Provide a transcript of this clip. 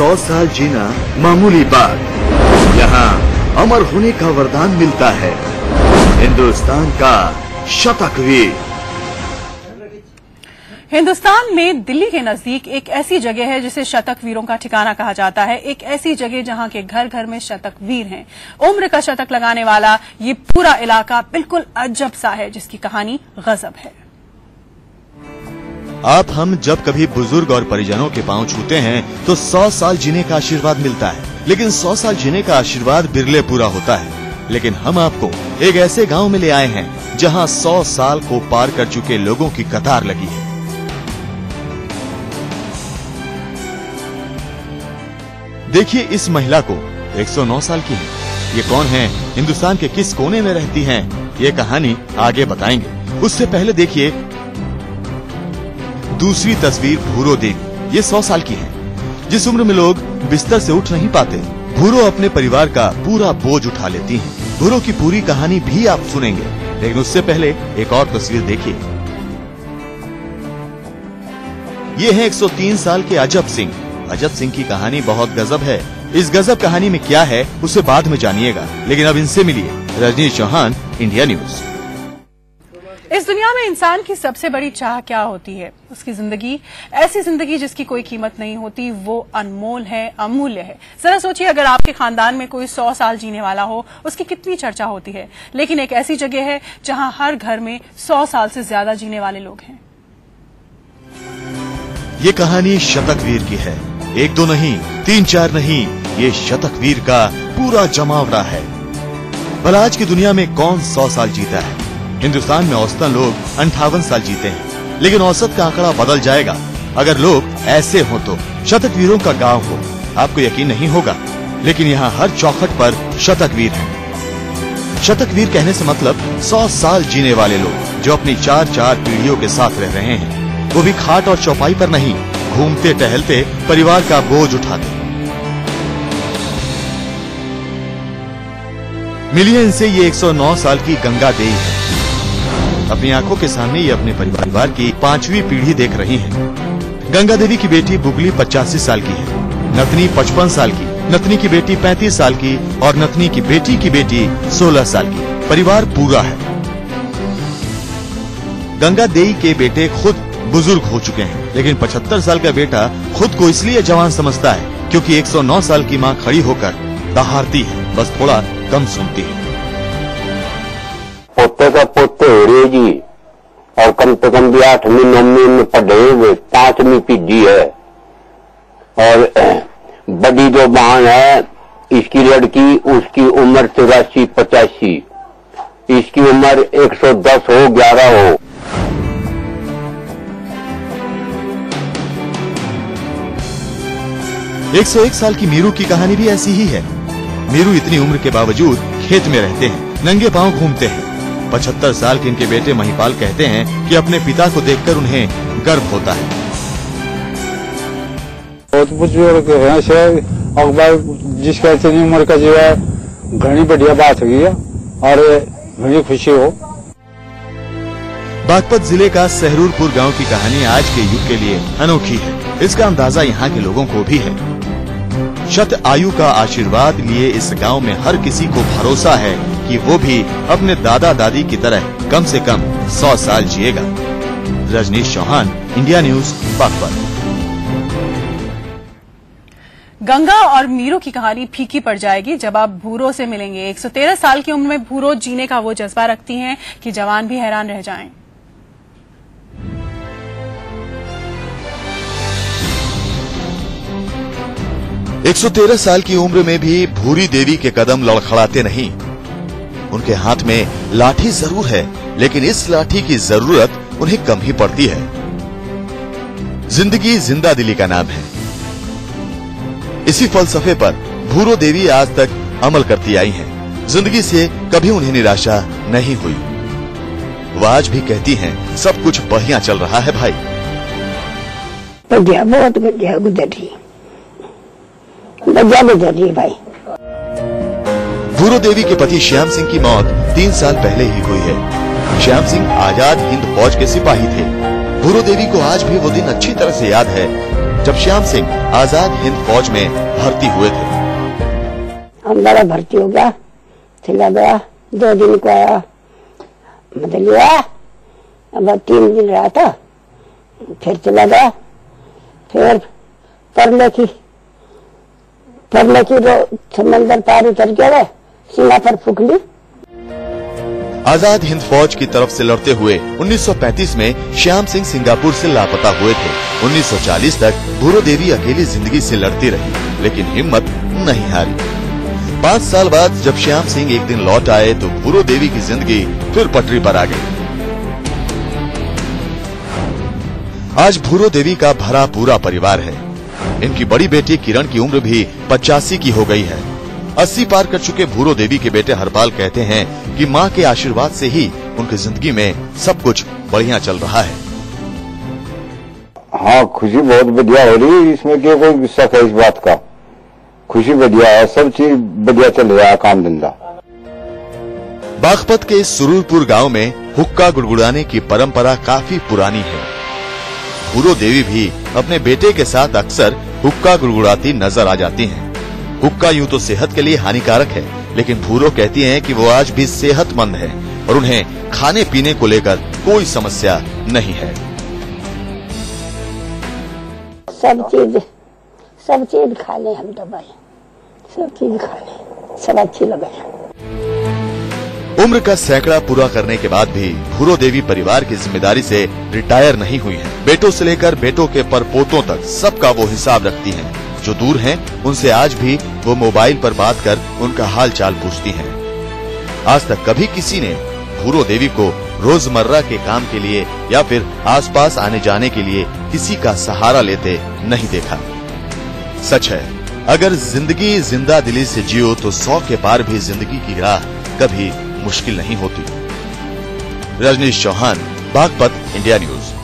100 साल जीना मामूली बात, यहाँ अमर होने का वरदान मिलता है। हिंदुस्तान का शतक वीर। हिंदुस्तान में दिल्ली के नजदीक एक ऐसी जगह है जिसे शतक वीरों का ठिकाना कहा जाता है। एक ऐसी जगह जहां के घर घर में शतक वीर हैं। उम्र का शतक लगाने वाला ये पूरा इलाका बिल्कुल अजब सा है, जिसकी कहानी गजब है। आप हम जब कभी बुजुर्ग और परिजनों के पांव छूते हैं तो 100 साल जीने का आशीर्वाद मिलता है, लेकिन 100 साल जीने का आशीर्वाद बिरले पूरा होता है। लेकिन हम आपको एक ऐसे गांव में ले आए हैं जहां 100 साल को पार कर चुके लोगों की कतार लगी है। देखिए इस महिला को, 109 साल की है। ये कौन है, हिंदुस्तान के किस कोने में रहती हैं, ये कहानी आगे बताएंगे। उससे पहले देखिए दूसरी तस्वीर भूरो देवी। ये 100 साल की है। जिस उम्र में लोग बिस्तर से उठ नहीं पाते, भूरो अपने परिवार का पूरा बोझ उठा लेती हैं। भूरो की पूरी कहानी भी आप सुनेंगे, लेकिन उससे पहले एक और तस्वीर देखिए। ये है 103 साल के अजब सिंह। अजब सिंह की कहानी बहुत गजब है। इस गजब कहानी में क्या है उसे बाद में जानिएगा, लेकिन अब इनसे मिलिए। Rajneesh Chauhan, India news. इस दुनिया में इंसान की सबसे बड़ी चाह क्या होती है? उसकी जिंदगी, ऐसी जिंदगी जिसकी कोई कीमत नहीं होती, वो अनमोल है, अमूल्य है। जरा सोचिए, अगर आपके खानदान में कोई 100 साल जीने वाला हो, उसकी कितनी चर्चा होती है। लेकिन एक ऐसी जगह है जहां हर घर में 100 साल से ज्यादा जीने वाले लोग हैं। ये कहानी शतक वीर की है। 1 2 नहीं, 3 4 नहीं, ये शतक वीर का पूरा जमावड़ा है। भला आज की दुनिया में कौन 100 साल जीता है? हिंदुस्तान में औसतन लोग 58 साल जीते हैं, लेकिन औसत का आंकड़ा बदल जाएगा अगर लोग ऐसे हो तो। शतक वीरों का गांव हो, आपको यकीन नहीं होगा, लेकिन यहाँ हर चौखट पर शतक वीर हैं। शतक वीर कहने से मतलब 100 साल जीने वाले लोग जो अपनी 4 पीढ़ियों के साथ रह रहे हैं, वो भी खाट और चौपाई पर नहीं, घूमते टहलते परिवार का बोझ उठाते। मिलिए इनसे। ये 109 साल की गंगा देवी है। अपनी आंखों के सामने ये अपने परिवार की 5वीं पीढ़ी देख रही हैं। गंगा देवी की बेटी बुगली 85 साल की है, नतनी 55 साल की, नतनी की बेटी 35 साल की और नतनी की बेटी 16 साल की। परिवार पूरा है। गंगा देवी के बेटे खुद बुजुर्ग हो चुके हैं, लेकिन 75 साल का बेटा खुद को इसलिए जवान समझता है क्योंकि 109 साल की मां खड़ी होकर दहाड़ती है, बस थोड़ा कम सुनती है। पोते का पोते हो रही जी, और कम से कम भी 8वीं 9वीं में पढ़े हुए, 5वीं पीढ़ी है। और बड़ी जो बहन है, इसकी लड़की, उसकी उम्र 84-85, इसकी उम्र 110 हो, 11 हो। एक 101 साल की मीरू की कहानी भी ऐसी ही है। मीरू इतनी उम्र के बावजूद खेत में रहते हैं, नंगे पांव घूमते हैं। 75 साल के इनके बेटे महिपाल कहते हैं कि अपने पिता को देखकर उन्हें गर्व होता है। बहुत बुजुर्ग है से, और जिसका इतनी उम्र का जो है, घनी बढ़िया बात हुई है और घनी खुशी हो। बागपत जिले का सहरूरपुर गांव की कहानी आज के युग के लिए अनोखी है। इसका अंदाजा यहाँ के लोगों को भी है। शत आयु का आशीर्वाद लिए इस गांव में हर किसी को भरोसा है कि वो भी अपने दादा दादी की तरह कम से कम 100 साल जिएगा। Rajneesh Chauhan, India News, Baghpat. गंगा और मीरू की कहानी फीकी पड़ जाएगी जब आप भूरो से मिलेंगे। 113 साल की उम्र में भूरो जीने का वो जज्बा रखती हैं कि जवान भी हैरान रह जाएं। 113 साल की उम्र में भी भूरी देवी के कदम लड़खड़ाते नहीं। उनके हाथ में लाठी जरूर है, लेकिन इस लाठी की जरूरत उन्हें कम ही पड़ती है। जिंदगी जिंदा दिली का नाम है। इसी फलसफे पर भूरो देवी आज तक अमल करती आई हैं। जिंदगी से कभी उन्हें निराशा नहीं हुई। वह आज भी कहती हैं, सब कुछ बढ़िया चल रहा है भाई। बढ़िया, बहुत बढ़िया गुजरी, बढ़िया गुजरी भाई। भूरो देवी के पति श्याम सिंह की मौत 3 साल पहले ही हुई है। श्याम सिंह आजाद हिंद फौज के सिपाही थे। भूरो देवी को आज भी वो दिन अच्छी तरह से याद है जब श्याम सिंह आजाद हिंद फौज में भर्ती हुए थे। हमारा भर्ती हो गया, चला गया, 2 दिन को आया, मतलब लिया, अब 3 दिन रहा था, फिर चला गया, फिर परले की समंदर पार उतर गया, सीमा पर फूक ली। आजाद हिंद फौज की तरफ से लड़ते हुए 1935 में श्याम सिंह सिंगापुर से लापता हुए थे। 1940 तक भूरो देवी अकेली जिंदगी से लड़ती रही, लेकिन हिम्मत नहीं हारी। 5 साल बाद जब श्याम सिंह एक दिन लौट आए तो भूरो देवी की जिंदगी फिर पटरी पर आ गई। आज भूरो देवी का भरा पूरा परिवार है। इनकी बड़ी बेटी किरण की उम्र भी 85 की हो गई है। 80 पार कर चुके भूरो देवी के बेटे हरपाल कहते हैं कि मां के आशीर्वाद से ही उनकी जिंदगी में सब कुछ बढ़िया चल रहा है। हाँ, खुशी बहुत बढ़िया हो रही है, इसमें क्या कोई शक है इस बात का। खुशी बढ़िया है, सब चीज बढ़िया चल रहा है, काम धंधा। बागपत के सुरूरपुर गांव में हुक्का गुड़गुड़ाने की परंपरा काफी पुरानी है। भूरो देवी भी अपने बेटे के साथ अक्सर हुक्का गुड़गुड़ाती नजर आ जाती हैं। हुक्का यूं तो सेहत के लिए हानिकारक है, लेकिन भूरो कहती हैं कि वो आज भी सेहतमंद है और उन्हें खाने पीने को लेकर कोई समस्या नहीं है। सब चीज खा ले हम तो भाई, सब चीज खा ले, सब अच्छी लगे। उम्र का सैकड़ा पूरा करने के बाद भी भूरो देवी परिवार की जिम्मेदारी से रिटायर नहीं हुई हैं। बेटों से लेकर बेटों के परपोतों तक सबका वो हिसाब रखती हैं। जो दूर हैं, उनसे आज भी वो मोबाइल पर बात कर उनका हाल चाल पूछती हैं। आज तक कभी किसी ने भूरो देवी को रोजमर्रा के काम के लिए या फिर आसपास आने जाने के लिए किसी का सहारा लेते नहीं देखा। सच है, अगर जिंदगी जिंदा दिली से जियो तो 100 के पार भी जिंदगी की राह कभी मुश्किल नहीं होती। Rajneesh Chauhan, Baghpat, India news.